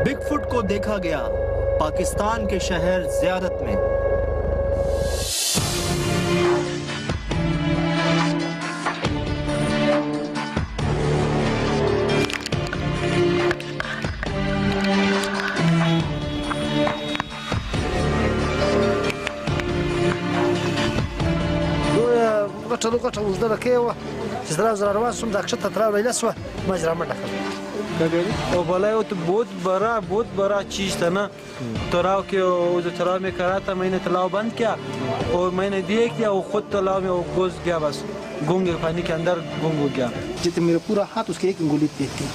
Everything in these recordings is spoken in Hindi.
बिगफुट को देखा गया पाकिस्तान के शहर ज़ियारत में। Gotta uzda da kewa zdrav zdrav sum da kshta tra ila swa majra mata और बोला वो तो बहुत बड़ा चीज़ था ना। तालाब के वो जो तालाब में करा था, मैंने तालाब बंद किया और मैंने देख लिया वो खुद तालाब में वो घुस गया, बस गुम गया, पानी के अंदर गुम हो गया। जितने मेरा पूरा हाथ उसके एक उंगली पे थी।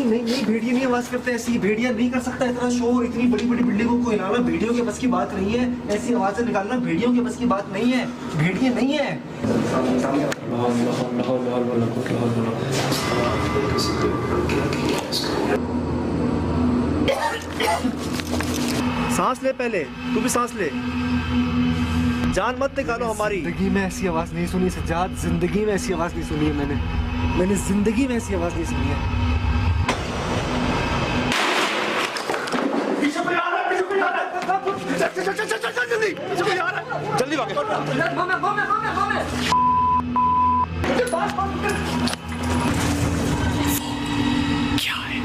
नहीं भेड़िया नहीं आवाज करते, ऐसी भेड़िया नहीं कर सकता इतना शोर, इतनी बड़ी बड़ी बिल्डिंगों को हिलाना भेड़ियों के बस की बात नहीं है, ऐसी आवाजें निकालना भेड़ियों के बस की बात नहीं है, भेड़िया नहीं है। सांस ले, पहले तू भी सांस ले, जान मत निकालो हमारी। जिंदगी में ऐसी आवाज नहीं सुनी सज्जाद, जिंदगी में ऐसी आवाज नहीं सुनी है मैंने जिंदगी में ऐसी आवाज नहीं सुनी है। जल्दी भागे। क्या है?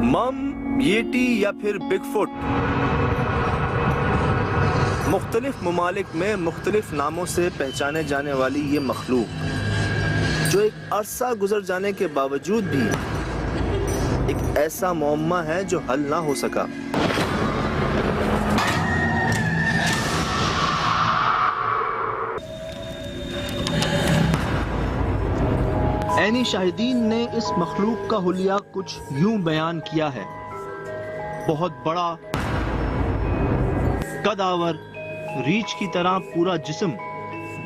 मम, येटी या फिर बिगफुट मुख्तलिफ ममालिक में मुख्तलिफ नामों से पहचाने जाने वाली ये मखलूक, जो एक अरसा गुजर जाने के बावजूद भी एक ऐसा मुअम्मा है जो हल ना हो सका। ऐनी शाहिदीन ने इस मखलूक का हुलिया कुछ यूं बयान किया है: बहुत बड़ा, कदावर, रीछ की तरह पूरा जिस्म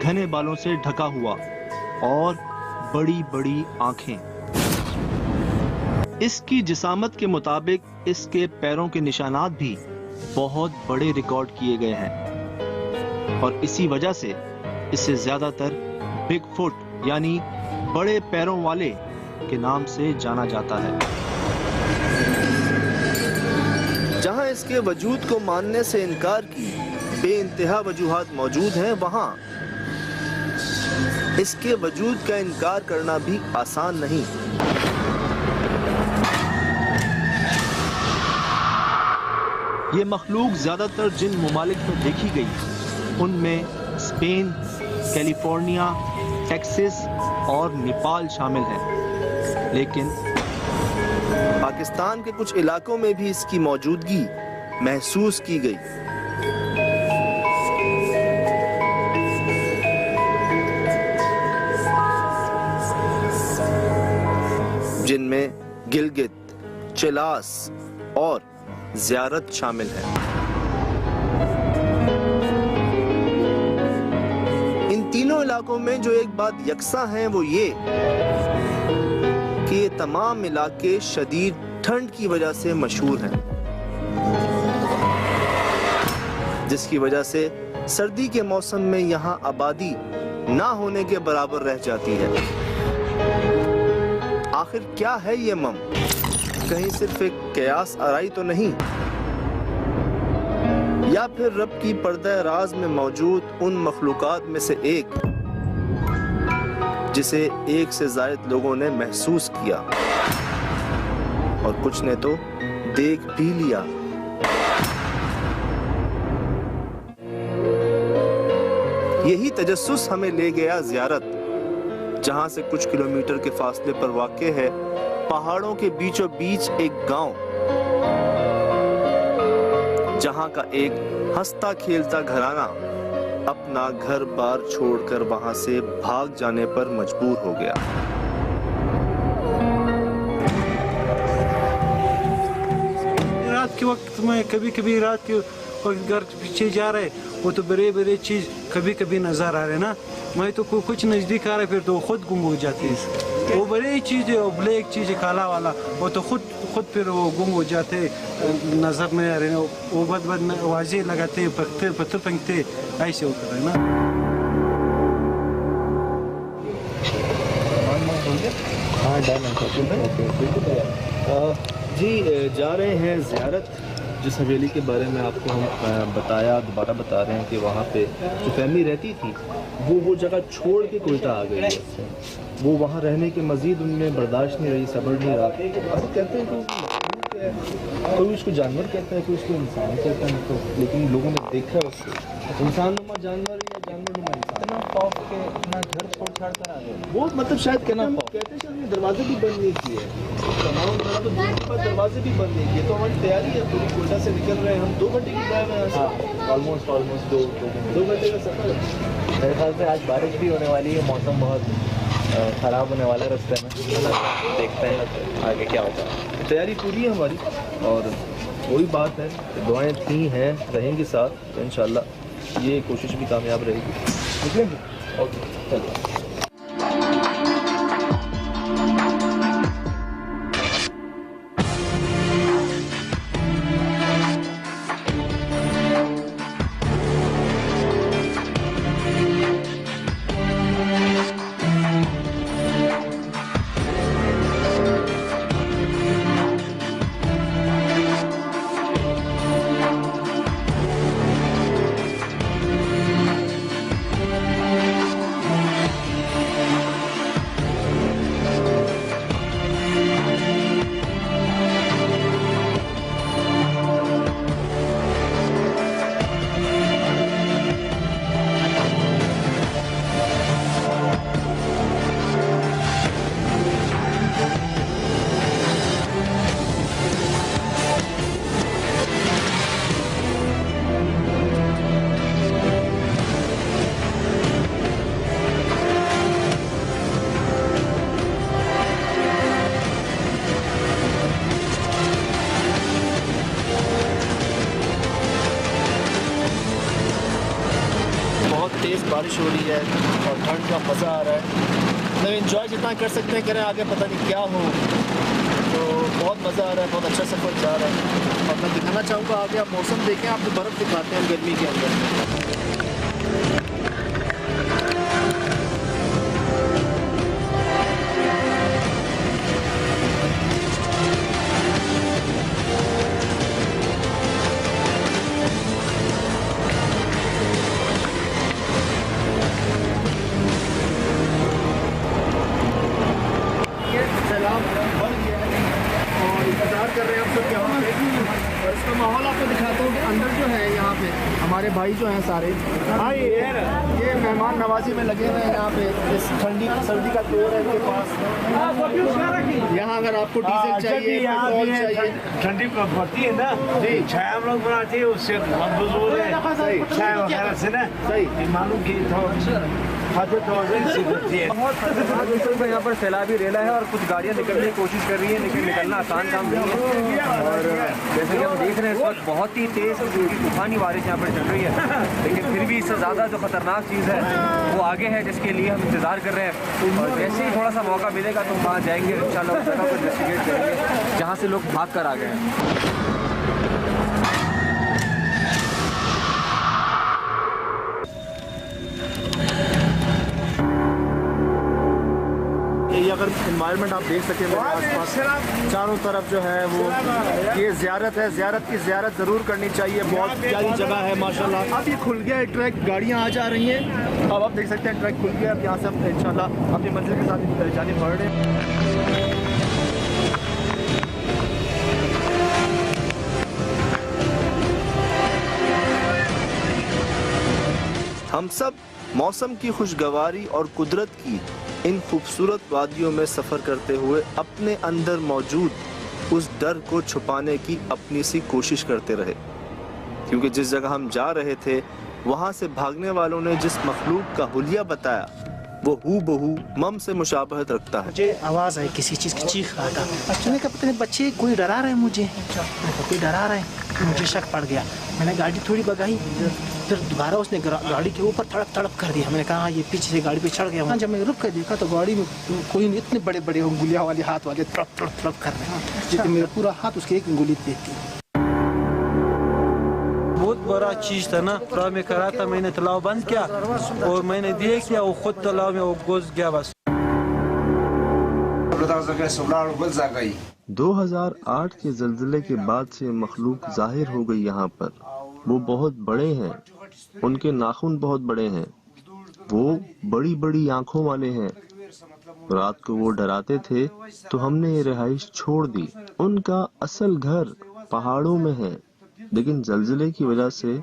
घने बालों से ढका हुआ और बड़ी बड़ी आंखें। इसकी जिसामत के मुताबिक इसके पैरों के निशानात भी बहुत बड़े रिकॉर्ड किए गए हैं और इसी वजह से इसे ज्यादातर बिगफुट यानी बड़े पैरों वाले के नाम से जाना जाता है। जहां इसके वजूद को मानने से इनकार की बेइंतहा वजूहात मौजूद हैं, वहां इसके वजूद का इनकार करना भी आसान नहीं। ये मखलूक ज्यादातर जिन ममालिक में देखी गई उनमें स्पेन, कैलिफोर्निया, टेक्सास और नेपाल शामिल हैं, लेकिन पाकिस्तान के कुछ इलाकों में भी इसकी मौजूदगी महसूस की गई। जिनमें गिलगित, चिलास और ज़ियारत शामिल है। इन तीनों इलाकों में जो एक बात यकसा है वो ये कि ये तमाम इलाके शदीद ठंड की वजह से मशहूर हैं, जिसकी वजह से सर्दी के मौसम में यहाँ आबादी ना होने के बराबर रह जाती है। आखिर क्या है ये मम? कहीं सिर्फ एक कयास आराई तो नहीं, या फिर रब की पर्दा राज में मौजूद उन मखलूकात में से एक जिसे एक से ज़ायद लोगों ने महसूस किया और कुछ ने तो देख भी लिया। यही तजस्सुस हमें ले गया ज़ियारत, जहां से कुछ किलोमीटर के फासले पर वाक़े है पहाड़ों के बीचों बीच एक गांव, जहां का एक हंसता खेलता घराना अपना घर बार छोड़कर वहां से भाग जाने पर मजबूर हो गया। के वक्त में कभी कभी रात के वक्त घर पीछे जा रहे वो तो बड़े बड़े चीज़ कभी कभी नज़र आ रहे ना, मैं तो कुछ नज़दीक आ रहा है फिर तो खुद गुम हो जाती है। वो बड़ी चीज़ है और ब्लैक चीज़ है काला वाला, वो तो खुद फिर वो गुम हो जाते नज़र नहीं आ रहे, वो बद आवाज़ें लगाते पत्थर फेंकते ऐसे होता है ना। जी जा रहे हैं ज़ियारत, जिस हवेली के बारे में आपको हम दोबारा बता रहे हैं कि वहाँ पे जो फैमिली रहती थी वो जगह छोड़ के कोयटा आ गई है। वो वहाँ रहने के मज़ीद उनमें बर्दाश्त नहीं रही, सब्र नहीं रहा। कहते हैं कि कोई उसको जानवर कहता है, कोई उसको इंसान कहता है, तो लेकिन लोगों ने देखा है उसको इंसान नुमा जानवर या जानवर नुमा इंसान। इतना खौफ के अपना घर छोड़ छाड़ कर आ गए वो, मतलब शायद कहते हैं दरवाजे भी बंद नहीं किए, तमाम तरह तो दरवाजे भी बंद नहीं किए। तो हमारी तैयारी है पूरी, कोयटा से निकल रहे हैं हम, 2 घंटे की ड्राइव है यहाँ से, ऑलमोस्ट 2 घंटे का सफ़र है। मेरे ख्याल से आज बारिश भी होने वाली है, मौसम बहुत ख़राब होने वाला है रास्ते में, देखते हैं आगे क्या होता है। तैयारी पूरी है हमारी और वही बात है, दुआएं थी हैं रहेंगी साथ, तो इंशाल्लाह ये कोशिश भी कामयाब रहेगी। निकलेंगे ओके चलो। तेज़ बारिश हो रही है और ठंड का मज़ा आ रहा है, मतलब एंजॉय जितना कर सकते हैं करें, आगे पता नहीं क्या हो। तो बहुत मज़ा आ रहा है, बहुत अच्छा सफ़र जा रहा है। और मैं दिखाना चाहूँगा आगे आप मौसम देखें, आपको बर्फ़ दिखाते हैं गर्मी के अंदर। कर रहे हैं आप सब यहाँ पे, और इसका माहौल आपको दिखाता हूँ कि अंदर जो है यहाँ पे हमारे भाई जो हैं सारे ये मेहमान नवाजी में लगे हुए हैं यहाँ पे। इस ठंडी सर्दी का दौर है इनके पास। यहाँ अगर आपको डीजल चाहिए, पेट्रोल चाहिए, ठंडी पड़ती है ना जी, छाया हम लोग बनाते हैं उससे सही छाया वगैरह से ना, सही मालूम की यहाँ पर सैलाबी रेला है और कुछ गाड़ियाँ निकलने की कोशिश कर रही है, लेकिन निकलना आसान काम नहीं है। और जैसे कि हम देख रहे हैं इस वक्त बहुत ही तेज़ तूफानी बारिश यहाँ पर चल रही है, लेकिन फिर भी इससे ज़्यादा जो खतरनाक चीज़ है वो आगे है, जिसके लिए हम इंतज़ार कर रहे हैं। और जैसे ही थोड़ा सा मौका मिलेगा तो वहाँ जाएंगे इंशाल्लाह, उस जगह को इन्वेस्टिगेट करेंगे जहाँ से लोग भाग कर आ गए हैं। ये अगर इन्वायरमेंट आप देख सकें मेरे आसपास चारों तरफ जो है वो ये ज़ियारत है, ज़ियारत की ज़ियारत ज़रूर करनी चाहिए। बहुत प्यारी जगह है माशाल्लाह। अब ये खुल गया है ट्रैक, गाड़ियाँ आ जा रही हैं, अब आप देख सकते हैं ट्रैक खुल गया। अब यहाँ से हम इंशाल्लाह अपनी मंजिल के साथ जाने बढ़ रहे हैं। हम सब मौसम की खुशगवारी और कुदरत की इन खूबसूरत वादियों में सफ़र करते हुए अपने अंदर मौजूद उस डर को छुपाने की अपनी सी कोशिश करते रहे, क्योंकि जिस जगह हम जा रहे थे वहाँ से भागने वालों ने जिस मखलूक का हुलिया बताया वो हूबहू मम से मुशाबहत रखता है। मुझे आवाज़ आई किसी चीज़ की, चीख रहा था। मैंने कहा पता नहीं बच्चे कोई डरा रहे हैं मुझे, कोई डरा रहे हैं, मुझे शक पड़ गया। मैंने गाड़ी थोड़ी भगाई, फिर दोबारा उसने गाड़ी के ऊपर तड़प कर दिया। मैंने कहा ये पीछे से गाड़ी पे चढ़ गया। जब मैं रुक कर देखा तो गाड़ी में कोई नहीं, इतने बड़े बड़े उंगलियां वाले हाथ वाले तड़प कर रहे हैं, जितने मेरा पूरा हाथ उसके एक उंगली देखती। बहुत बड़ा चीज़ था ना, तालाब में करा था, मैंने तालाब बंद किया और मैंने देख लिया वो खुद तालाब में वो घुस गया। बस 2008 के ज़ल्ज़ले के बाद से मखलूक जाहिर हो गई यहाँ पर। वो बहुत बड़े हैं, उनके नाखून बहुत बड़े हैं, वो बड़ी बड़ी आंखों वाले हैं। रात को वो डराते थे तो हमने ये रिहाइश छोड़ दी। उनका असल घर पहाड़ों में है, लेकिन ज़ल्ज़ले की वजह से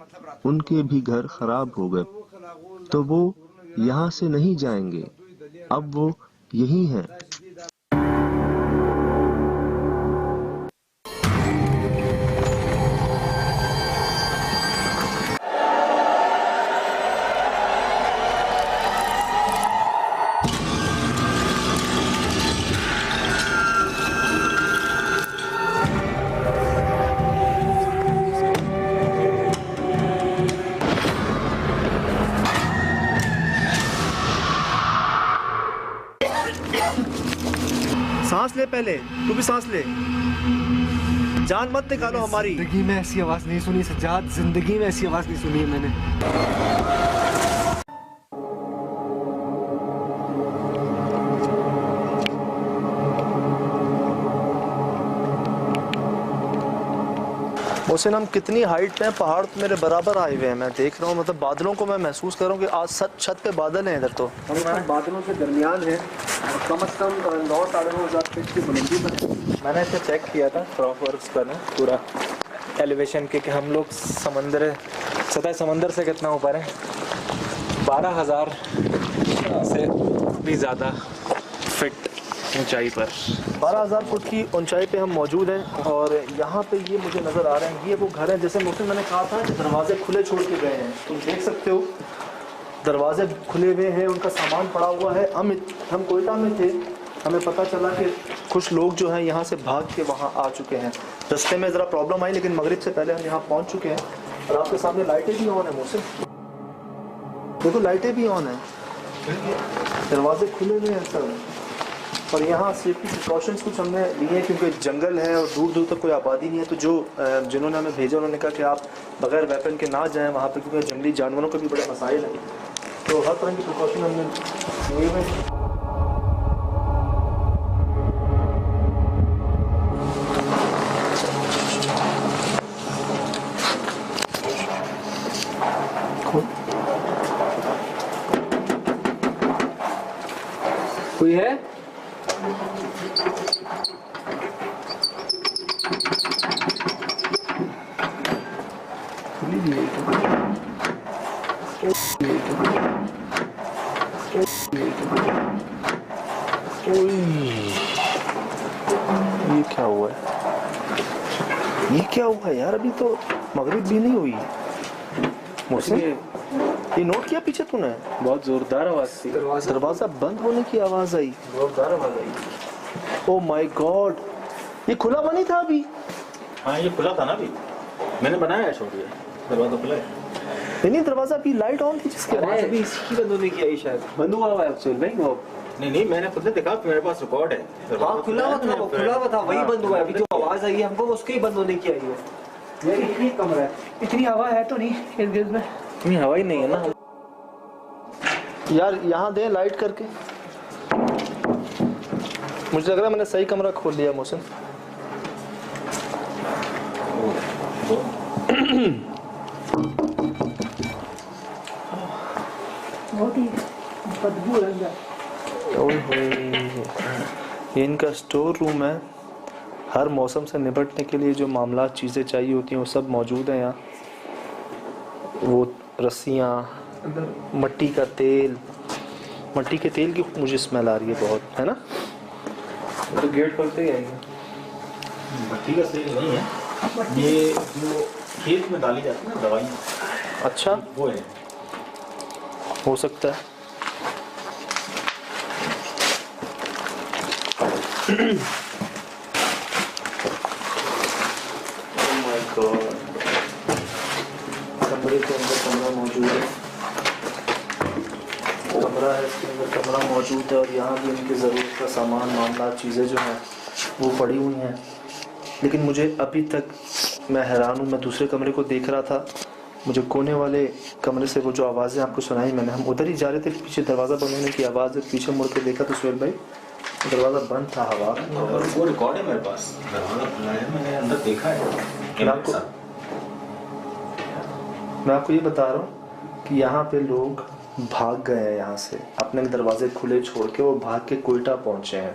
उनके भी घर खराब हो गए, तो वो यहाँ से नहीं जाएंगे, अब वो यही हैं। सांस ले, पहले तू भी सांस ले, जान मत निकालो हमारी। जिंदगी में ऐसी आवाज नहीं सुनी सज्जाद, जिंदगी में ऐसी आवाज नहीं सुनी है मैंने। मोहसिन हम कितनी हाइट पे हैं, पहाड़ तो मेरे बराबर आए हुए हैं, मैं देख रहा हूँ, मतलब बादलों को मैं महसूस कर रहा हूँ कि आज छत पे बादल हैं इधर। तो हम बादलों के दरमियान है, कम से कम 9-9.5 फीट की बुलंदी पर। मैंने इसे चेक किया था क्रॉपवर्क्स पर ना, पूरा एलिवेशन के कि हम लोग सतह समंदर से कितना ऊपर है, 12,000 से भी ज़्यादा फीट ऊंचाई पर, 12,000 फुट की ऊंचाई पे हम मौजूद हैं। और यहाँ पे ये मुझे नज़र आ रहे हैं, ये वो घर है जैसे मोहसिन मैंने कहा था कि दरवाजे खुले छोड़ के गए हैं, तुम देख सकते हो दरवाजे खुले हुए हैं, उनका सामान पड़ा हुआ है। हम कोयटा में थे, हमें पता चला कि कुछ लोग जो हैं यहाँ से भाग के वहाँ आ चुके हैं। रास्ते में ज़रा प्रॉब्लम आई, लेकिन मगरिब से पहले हम यहाँ पहुँच चुके हैं। और आपके सामने लाइटें भी ऑन है मोहसिन, देखो लाइटें भी ऑन है, दरवाजे खुले हुए हैं सब। और यहाँ सेफ्टी प्रिकॉशंस कुछ हमने लिए हैं, क्योंकि जंगल है और दूर दूर तक कोई आबादी नहीं है। तो जिन्होंने हमें भेजा उन्होंने कहा कि आप बगैर वेपन के ना जाएं वहाँ पे, क्योंकि जंगली जानवरों के भी बड़े मसाइल हैं। तो हर तरह की प्रिकॉशन हमने लिए हुए। कोई है? ये क्या हुआ है, ये क्या हुआ है यार, अभी तो मगरिब भी नहीं हुई। मोहसिन ये नोट किया पीछे तूने, बहुत जोरदार आवाज थी, दरवाजा बंद होने की आवाज आई, जोरदार आवाज आई। ओ माय गॉड, ये खुला बनी था अभी? हाँ ये खुला था ना अभी, मैंने बनाया है, छोड़िए दरवाजा खुला है। नहीं दरवाजा अभी लाइट ऑन थी जिसके अरे अभी इसकी बंद होने की आई, शायद बंद हुआ है एक्चुअल में वो। नहीं मैंने खुद ने देखा, मेरे पास रिकॉर्ड है। हाँ खुला हुआ था, वो खुला हुआ था, वही बंद हुआ है। अभी जो आवाज आई है हमको उसके ही बंद होने की आई है। ये इतनी कमरा है, इतनी हवा है तो नहीं इर्द गिर्द में? इतनी हवा ही नहीं है ना यार, यहाँ दे लाइट करके, मुझे लग रहा है मैंने सही कमरा खोल लिया मोहसिन। बहुत ही बदबू लग रहा है। ये इनका स्टोर रूम है, हर मौसम से निपटने के लिए जो मामला चीज़ें चाहिए होती हैं वो सब मौजूद हैं यहाँ। वो रस्सियाँ, मट्टी का तेल, मट्टी के तेल की मुझे स्मेल आ रही है बहुत, है ना? तो गेट खोलते ही आएंगे। मट्टी का तेल नहीं है, ये जो खेत में डाली जाती है ना दवाइयाँ, अच्छा वो है। हो सकता है। माय गॉड, कमरे के अंदर कमरा मौजूद है, कमरा है, इसके अंदर कमरा मौजूद है और यहाँ भी इनकी ज़रूरत का सामान मामला चीज़ें जो हैं वो पड़ी हुई हैं। लेकिन मुझे अभी तक मैं हैरान हूँ। मैं दूसरे कमरे को देख रहा था, मुझे कोने वाले कमरे से वो जो आवाज़ें आपको सुनाई मैंने, हम उधर ही जा रहे थे, पीछे दरवाज़ा बंद होने की आवाज़ है, पीछे मुड़ के देखा तो सुहेल भाई दरवाज़ा बंद था, हवा। और वो रिकॉर्ड है मेरे पास, दरवाजा खुला है, मैंने अंदर देखा है। मैं आपको ये बता रहा हूँ कि यहाँ पे लोग भाग गए हैं यहाँ से, अपने दरवाजे खुले छोड़ के वो भाग के कोयटा पहुँचे हैं।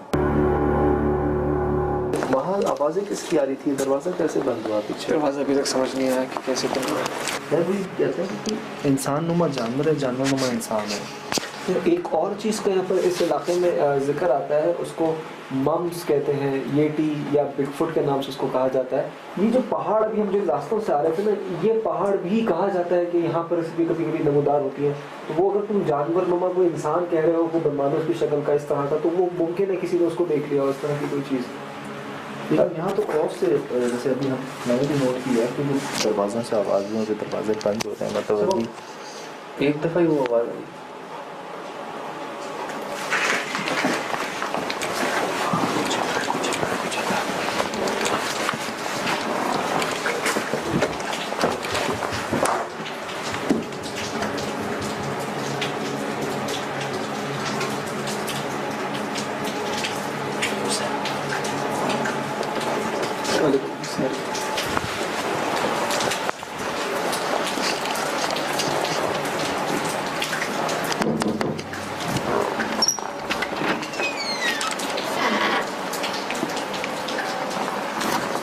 वहाँ आवाज़ें किसकी आ रही थी? दरवाज़ा कैसे बंद हुआ पीछे? दरवाज़ा अभी तक समझ नहीं आया कि कैसे बंद हुआ। यार वही कहते हैं कि इंसान नुमा जानवर है, जानवर नुमा इंसान है। एक और चीज़ का यहाँ पर इस इलाके में जिक्र आता है, उसको मम्स कहते हैं, येटी या बिगफुट के नाम से उसको कहा जाता है। ये जो पहाड़ अभी हम जो रास्तों से आ रहे थे ना, ये पहाड़ भी कहा जाता है कि यहाँ पर इसकी कभी कभी नमूदार होती है। तो वो अगर तुम जानवर नुमा कोई इंसान कह रहे हो, वो बनमानस की शक्ल का इस तरह का, तो वो मुमकिन है किसी ने उसको देख लिया हो इस तरह की कोई चीज़। लेकिन यहाँ तो क्रॉस से जैसे अभी मैंने भी नोट किया कि जो दरवाज़ों से आवाज़ में जो दरवाजे बंद होते हैं, मतलब अभी एक दफ़ा ही वो आवाज़ आई।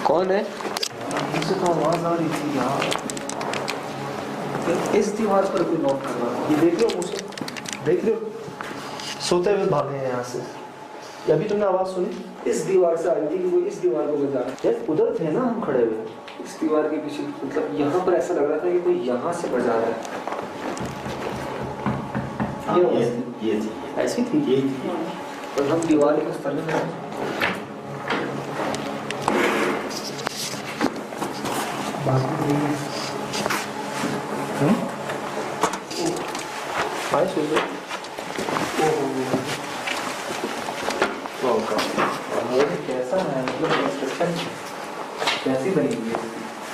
कौन है? इससे तो आवाज़ आ रही थी यहाँ, इस दीवार पर कोई नोट कर रहा है। ये देख रहे हो मुझे, देख रहे हो सोते हुए भागे हैं यहाँ से। अभी तुमने आवाज़ सुनी? इस दीवार से आई थी कि वो इस दीवार को बजा रहा है। यार उधर थे ना हम खड़े हुए, इस दीवार के पीछे, मतलब यहाँ पर ऐसा लग रहा था कि कोई यहाँ से बजा रहा है। ये थी, ऐसी थी ये और हम दीवार के उस तरफ में आए सुन लो। कैसा है, मतलब कंस्ट्रक्शन कैसी बनी हुई है?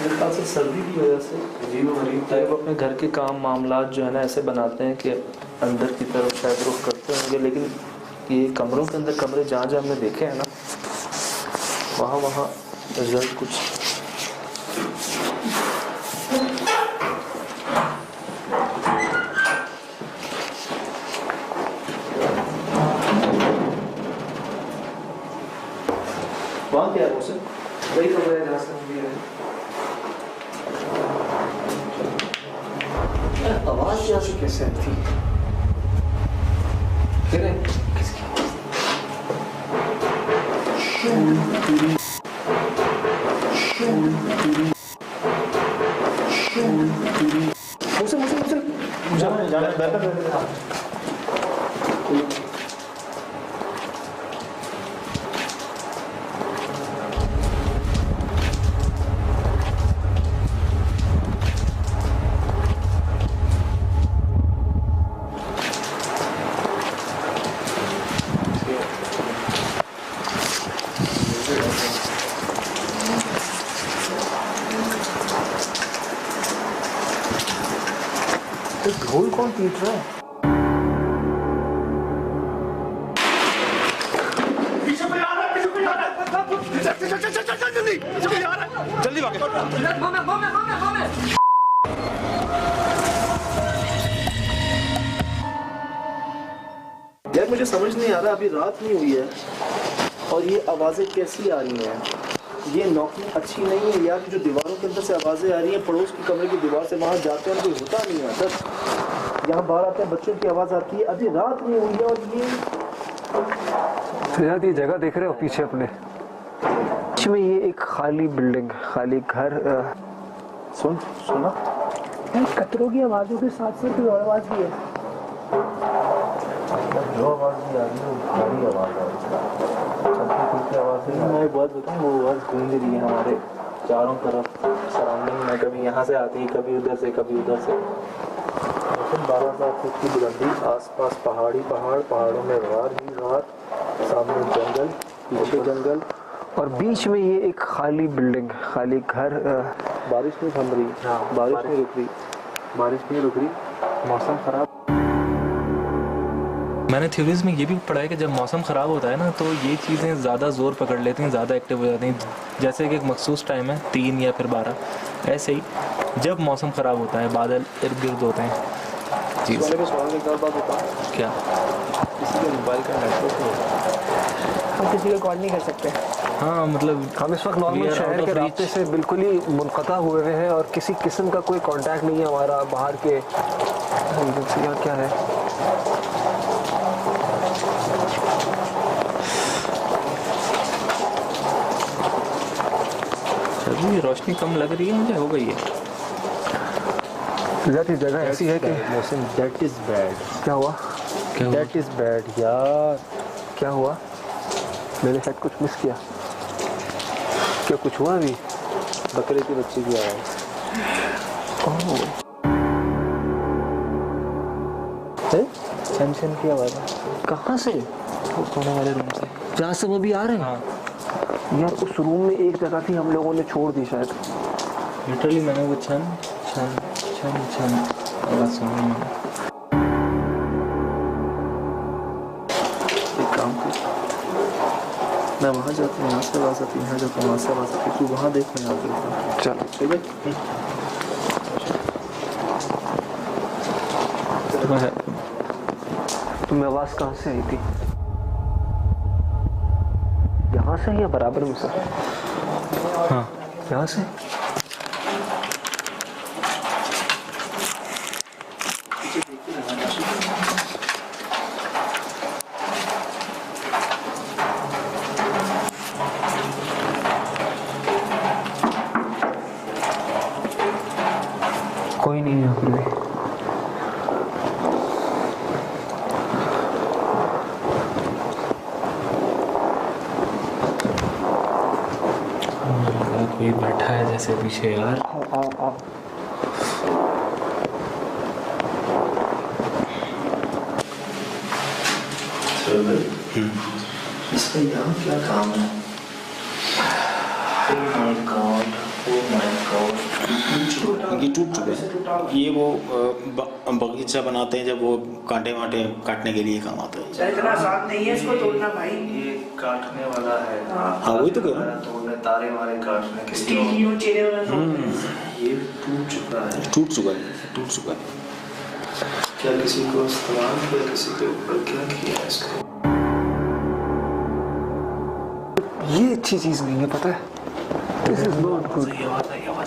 मेरे ख्याल से सर्दी की वजह से अजीब गरीब टाइप अपने घर के काम मामलात जो है ना ऐसे बनाते हैं कि अंदर की तरफ शायद रुख करते होंगे। लेकिन ये कमरों के अंदर कमरे जहाँ जहाँ हमने देखे हैं ना, वहाँ वहाँ रिजल्ट कुछ वहाँ क्या है उसे? वही कमरा है जहाँ से हम भी रहे। आवाज़ यहाँ से कैसे आई थी? फिर किसकी मुझे जाने बेहतर ढोल कौन पीट रहा है? पीछे कोई आ रहा है, पीछे कोई आ रहा है। जल्दी भागे। यार मुझे समझ नहीं आ रहा, अभी रात नहीं हुई है और ये आवाज़ें कैसी आ रही हैं? ये नौकरी अच्छी नहीं है यार। जो दीवारों के अंदर से आवाज़ें आ रही हैं, पड़ोस की कमरे की दीवार से वहाँ जाते हैं, कोई होता नहीं है सर। यहाँ बाहर आते हैं, बच्चों की आवाज़ आती है। अभी रात नहीं हुई है और ये जगह देख रहे हो पीछे अपने, में ये एक खाली बिल्डिंग, खाली घर। सुना कतरों की आवाज़ों के साथ साथ कोई और आवाज़ भी है। जो आवाज़ आवाज़ नहीं आ रही है, भारी आवाज़ आ रही है। आवाज़ नहीं, मैं एक बात बताऊँ, वो आवाज़ गूंज रही है हमारे चारों तरफ सराउंडिंग में, कभी यहाँ से आती है, कभी उधर से, कभी उधर से। 12,000 फुट की बुलंदी, आसपास पहाड़ी पहाड़, पहाड़ों में गार ही गार, सामने जंगल, पीछे जंगल, और बीच में ये एक खाली बिल्डिंग, खाली घर। बारिश नहीं थम रही, हाँ बारिश नहीं रुक रही, बारिश नहीं रुक रही, मौसम ख़राब। मैंने थ्योरीज में ये भी पढ़ा है कि जब मौसम ख़राब होता है ना तो ये चीज़ें ज़्यादा ज़ोर पकड़ लेती हैं, ज़्यादा एक्टिव हो जाती हैं। जैसे कि एक मखसूस टाइम है 3 या फिर 12, ऐसे ही जब मौसम ख़राब होता है बादल इर्द गिर्द होते हैं। जी क्या किसी के मोबाइल का नेटवर्क नहीं होता, हम किसी को कॉल नहीं कर सकते। हाँ मतलब हम इस वक्त नॉर्मल शहर के रास्ते से बिल्कुल ही मुनक़ता हुए हुए हैं और किसी किस्म का कोई कांटेक्ट नहीं है हमारा बाहर के एजेंसियाँ क्या है। अभी रोशनी कम लग रही है मुझे, हो गई है। ज़्यादा जगह ऐसी है कि मौसम दैट इज़ बैड। क्या हुआ? दैट इज़ बैड यार। क्या हुआ? मैंने शायद कुछ मिस किया। क्या कुछ हुआ अभी? बकरे के बच्चे की आवाज़। छन की आवाज़ कहाँ से? कोने वाले रूम से, जहाँ से वो भी आ रहे हैं। हाँ यार उस रूम में एक जगह थी, हम लोगों ने छोड़ दी शायद। लिटरली मैंने वो छन छन छन छन आवाज़ सुनी मैंने। एक काम कर, मैं वहाँ जाता हूँ, यहाँ से आवाज़ आती है, यहाँ जाता हूँ, वहाँ से आवाज़ आती है, तू वहाँ देख, मैं यहाँ देखता हूँ। चलो ठीक है। तुम्हें आवाज़ कहाँ से आई थी? यहाँ से या बराबर में से? हाँ यहाँ से? कोई नहीं है यहाँ पर भी। कोई बैठा है जैसे पीछे यार। आओ। इसका यहाँ क्या काम है? ये टूट चुका है। ये वो बगीचा बनाते हैं जब वो कांटे वाटे काटने के लिए काम आता है। इतना आसान नहीं है इसको तोड़ना भाई। ये काटने वाला है। हाँ वही तो कह रहा हूँ, तोड़ने, तारे वारे काटने के स्टील की वो चेहरे वाला ये टूट चुका है। टूट चुका है। क्या किसी को इस्तेमाल किया, किसी के ऊपर क्या किया इसको? ये अच्छी चीज़ नहीं है, पता है? This is not good. आवाज़ आई ऊपर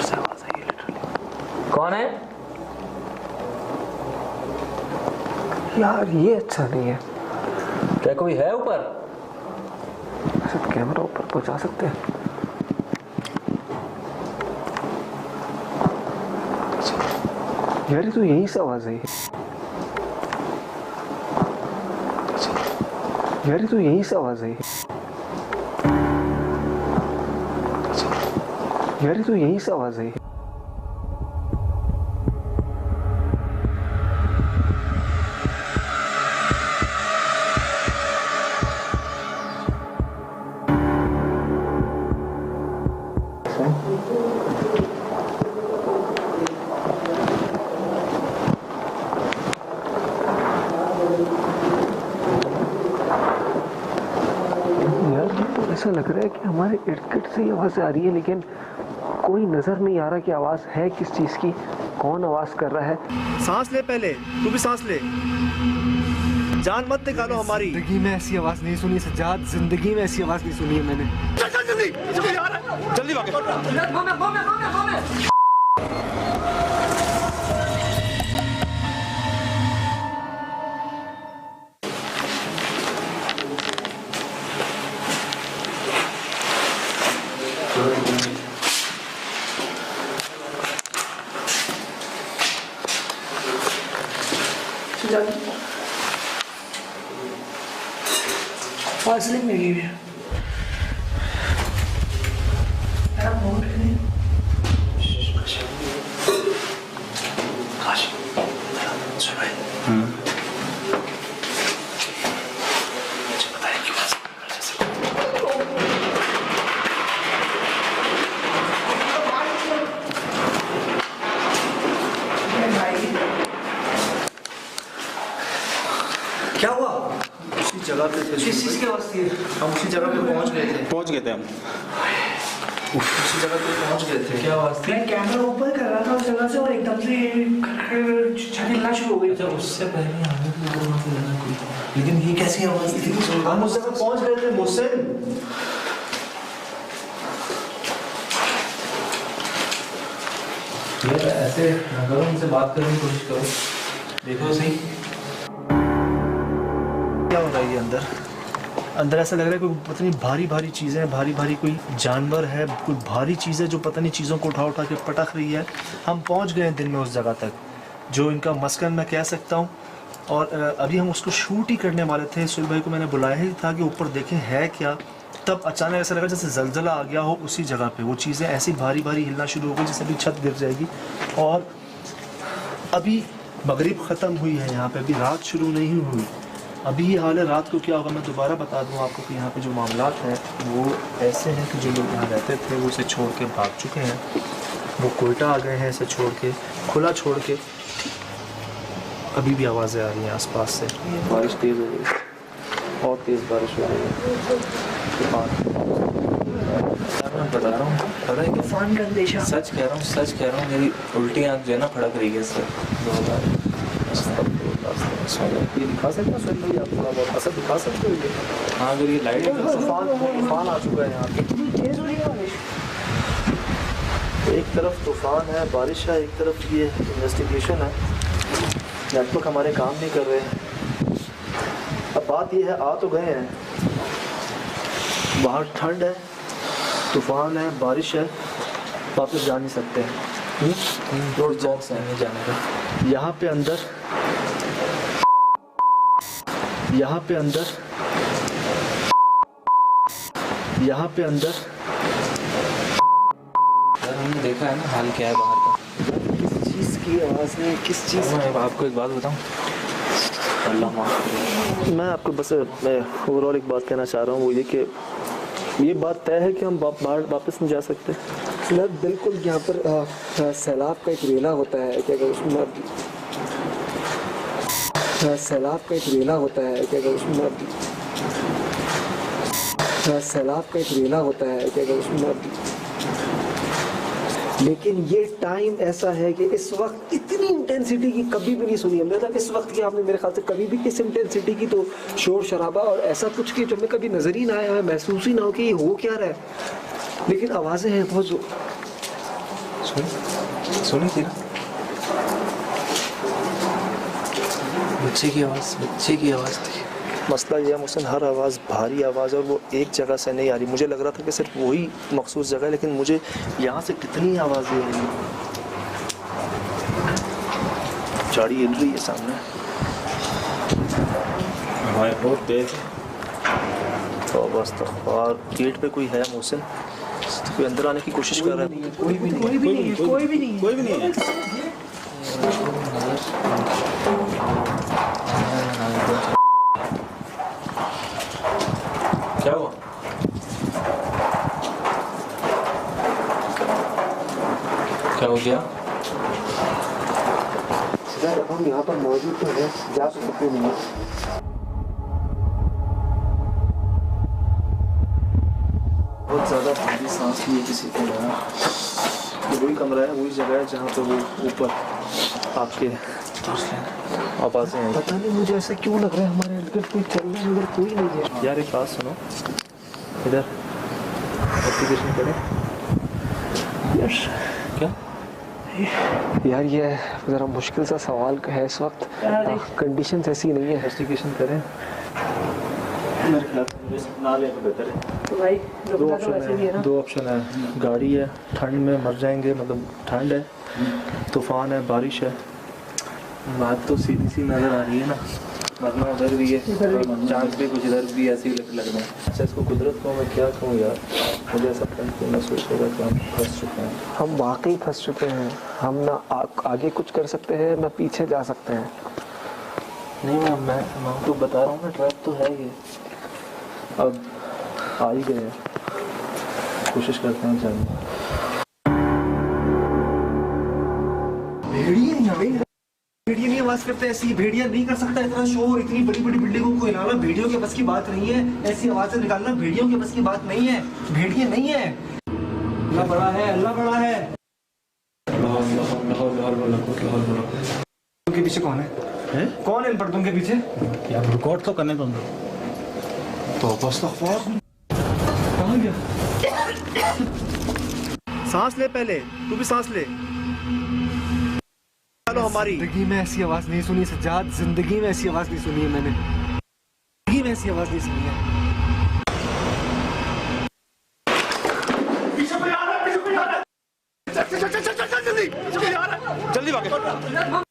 से, आवाज़ आई लिटरली। कौन है यार? ये अच्छा नहीं है। क्या कोई है ऊपर? ऐसे तो कैमरा ऊपर पहुंचा सकते हैं। यार तो यहीं से आवाज़ आई। यार तो यहीं से आवाज़ आई। यार तो यहीं से आवाज़ आई। यार ऐसा लग रहा है कि हमारे इर्द गिर्द से आवाज़ आ रही है, लेकिन कोई नजर नहीं आ रहा कि आवाज़ है किस चीज़ की, कौन आवाज़ कर रहा है। सांस ले, पहले तू भी सांस ले, जान मत निकालो हमारी। जिंदगी में ऐसी आवाज़ नहीं सुनी सज्जाद, जिंदगी में ऐसी आवाज़ नहीं सुनी है मैंने। जल्दी भागे। फासले में गई है। क्या हुआ? उसी जगह पे थे। किस चीज़ की आवाज़ थी? हम उसी जगह पे पहुंच गए थे। पहुंच गए थे हम। उसी जगह पे पहुंच गए थे। क्या आवाज़ थी? मैं कैमरा ऊपर कर रहा था उस जगह से और एकदम से छत हिलना शुरू हो गई। अच्छा उससे पहले हमें भी वहाँ से जाना कोई, लेकिन ये कैसी आवाज़ थी? हम उस जगह पहुंच गए थे मोहसिन। यार ऐसे ना करो, उनसे बात करने की कोशिश करो, देखो सही क्या हो रहा है ये अंदर? अंदर ऐसा लग रहा है कोई पता नहीं भारी भारी चीज़ें हैं, भारी भारी कोई जानवर है, कोई भारी चीज़ है जो पता नहीं चीज़ों को उठा उठा के पटक रही है। हम पहुंच गए हैं दिन में उस जगह तक जो इनका मस्कन मैं कह सकता हूँ। और अभी हम उसको शूट ही करने वाले थे। सुहेल भाई को मैंने बुलाया ही था कि ऊपर देखें है क्या, तब अचानक ऐसा लगा जैसे जलजला आ गया हो उसी जगह पे। वो चीज़ें ऐसी भारी भारी हिलना शुरू हो गई जैसे अभी छत गिर जाएगी। और अभी मगरिब ख़त्म हुई है यहाँ पे, अभी रात शुरू नहीं हुई। अभी ये हाल है, रात को क्या होगा मैं दोबारा बता दूँ आपको कि यहाँ पे जो मामलात हैं वो ऐसे हैं कि जो लोग यहाँ रहते थे वो इसे छोड़ के भाग चुके हैं। वो कोयटा आ गए हैं इसे छोड़ के, खुला छोड़ के। अभी भी आवाज़ें आ रही हैं आसपास से। बारिश तेज़ हो गई, बहुत तेज़ बारिश हो रही है। मैं बता रहा हूँ, पता है क्या, तूफान का अंदेशा। सच कह रहा हूँ मेरी उल्टी आँख जो है ना फड़क रही है इससे। ये दिखा सकते हो सुहेल भाई, आप थोड़ा बहुत असर दिखा सकते हो ये? हाँ अगर ये लाइट तूफान आ चुका है यहाँ पे। तेज हो रही है बारिश। एक तरफ तूफान है, बारिश है, एक तरफ ये इन्वेस्टिगेशन है। नेटवर्क हमारे काम नहीं कर रहे हैं। अब बात ये है, आ तो गए हैं, बाहर ठंड है, तूफान है, बारिश है, वापस जा नहीं सकते हैं। रोड बॉक्स है नहीं जाने का। यहाँ पे अंदर यहाँ पे अंदर हमने देखा है ना हाल क्या है बाहर का। किस चीज़ की आवाज़ है, किस चीज़ मैं आपको एक बात बताऊं, अल्लाह माफ़ करे। मैं आपको बस मैं ओवरऑल एक बात कहना चाह रहा हूँ, वो ये कि ये बात तय है कि हम बाहर वापस नहीं जा सकते। मतलब बिल्कुल यहाँ पर सैलाब का एक रेला होता है कि अगर उसमें सैलाब का एक रेला होता है कि अगर उसमें सैलाब का एक रेला होता है कि अगर उसमें, लेकिन ये टाइम ऐसा है कि इस वक्त इतनी इंटेंसिटी की कभी भी नहीं सुनी हमने। मतलब इस वक्त की आपने मेरे ख्याल से कभी भी इस इंटेंसिटी की तो शोर शराबा और ऐसा कुछ कि जो हमें कभी नज़र ही ना आया है, महसूस ही ना हो कि ये हो क्या रहा है। लेकिन आवाज़ें हैं बहुत सुनी थी ना बच्चे की आवाज़ थी। मसला ये है मुझसे, हर आवाज़ भारी आवाज़ और वो एक जगह से नहीं आ रही। मुझे लग रहा था कि सिर्फ वही मखसूस जगह है, लेकिन मुझे यहाँ से कितनी आवाज़ें आ रही। झाड़ी हिल रही है सामने, हवाएं बहुत तेज है। तो बस तो और गेट पे कोई है मोहसिन, कोई अंदर आने की कोशिश कर रहा है? कोई भी नहीं है। क्या हुआ? क्या हो गया? अब हम यहाँ पर मौजूद तो है, जा तो सकते नहीं है। बहुत ज़्यादा भारी सांस लिए किसी को लगा। ये वही कमरा है, वही जगह है जहाँ पे वो ऊपर आपके आवाज़ें हैं। पता नहीं मुझे ऐसा क्यों लग रहा है हमारे इर्द गिर्द कोई चल रहा है मगर कोई नहीं है। यार एक बात सुनो, इधर एप्लीकेशन करें। क्या यार ये ज़रा मुश्किल सा सवाल है इस वक्त, कंडीशन ऐसी नहीं है। इन्वेस्टिगेशन करें, मेरे ख्याल से ना लें तो बेहतर है। तो भाई दो ऑप्शन है, दो ऑप्शन है। गाड़ी है, ठंड में मर जाएंगे, मतलब ठंड है, तूफान है, बारिश है। बात तो सीधी सी नज़र आ रही है ना। मरना उधर भी है, चांस भी कुछ इधर भी ऐसे ही लग रहे हैं। अच्छा, इसको कुदरत को मैं क्या कहूँ यार, मुझे ऐसा महसूस होगा कि हम फंस चुके हैं। हम वाकई फंस चुके हैं। हम ना आगे कुछ कर सकते हैं ना पीछे जा सकते हैं। नहीं मैं तो बता रहा हूँ ना, ट्रैप तो है ये, अब आ ही गए हैं, कोशिश करते हैं जाने। भेड़िया नहीं आवाज करते ऐसी, भेड़िया नहीं कर सकता इतना शोर, इतनी बड़ी बड़ी बिल्डिंगों को हिलाना भेड़ियों के बस की बात नहीं है, ऐसी आवाजें निकालना भेड़ियों के बस की बात नहीं है, भेड़िया नहीं है। अल्लाह बड़ा है, अल्लाह बड़ा है। उनके पीछे कौन है? कौन है इन पर्दों के पीछे? यार रिकॉर्ड तो करने दो। तो बस कहाँ गया? सांस ले पहले, तू भी सांस ले। हमारी जिंदगी में ऐसी आवाज नहीं सुनी सज्जाद, जिंदगी में ऐसी आवाज नहीं सुनी है मैंने, जिंदगी में ऐसी आवाज नहीं सुनी है। पीछे कोई आ रहा है, पीछे कोई आ रहा है। चल जल्दी भाग।